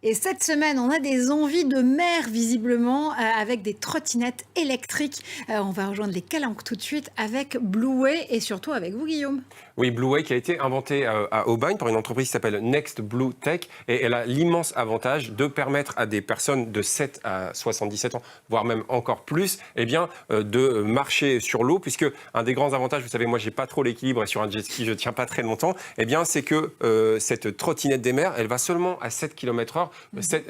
Et cette semaine, on a des envies de mer, visiblement, avec des trottinettes électriques. On va rejoindre les Calanques tout de suite avec Blueway et surtout avec vous, Guillaume. Oui, Blueway qui a été inventé à Aubagne par une entreprise qui s'appelle Next Blue Tech et elle a l'immense avantage de permettre à des personnes de 7 à 77 ans, voire même encore plus, de marcher sur l'eau puisque un des grands avantages, vous savez, moi j'ai pas trop l'équilibre et sur un jet ski je tiens pas très longtemps, c'est que cette trottinette des mers, elle va seulement à 7 km/h,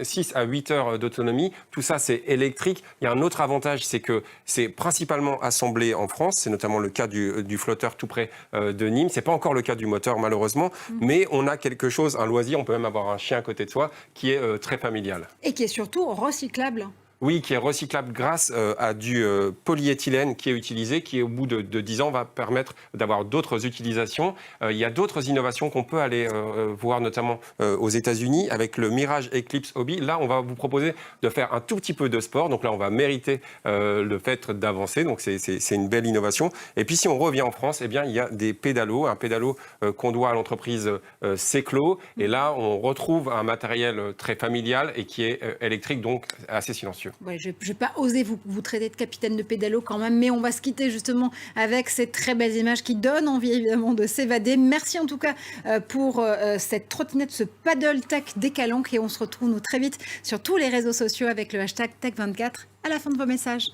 6 à 8 heures d'autonomie. Tout ça c'est électrique. Il y a un autre avantage, c'est que c'est principalement assemblé en France, c'est notamment le cas du flotteur tout près de Nîmes. C'est pas encore le cas du moteur malheureusement, mais on a quelque chose, un loisir, on peut même avoir un chien à côté de soi qui est très familial. Et qui est surtout recyclable. Oui, qui est recyclable grâce à du polyéthylène qui est utilisé, qui au bout de 10 ans va permettre d'avoir d'autres utilisations. Il y a d'autres innovations qu'on peut aller voir notamment aux États-Unis avec le Mirage Eclipse Hobby. Là, on va vous proposer de faire un tout petit peu de sport. Donc là, on va mériter le fait d'avancer. Donc c'est une belle innovation. Et puis si on revient en France, il y a des pédalos, un pédalo qu'on doit à l'entreprise Seclo. Et là, on retrouve un matériel très familial et qui est électrique, donc assez silencieux. Ouais, je ne vais pas oser vous traiter de capitaine de pédalo quand même, mais on va se quitter justement avec ces très belles images qui donnent envie évidemment de s'évader. Merci en tout cas pour cette trottinette, ce paddle tech des Calanques, et on se retrouve nous très vite sur tous les réseaux sociaux avec le hashtag Tech24 à la fin de vos messages.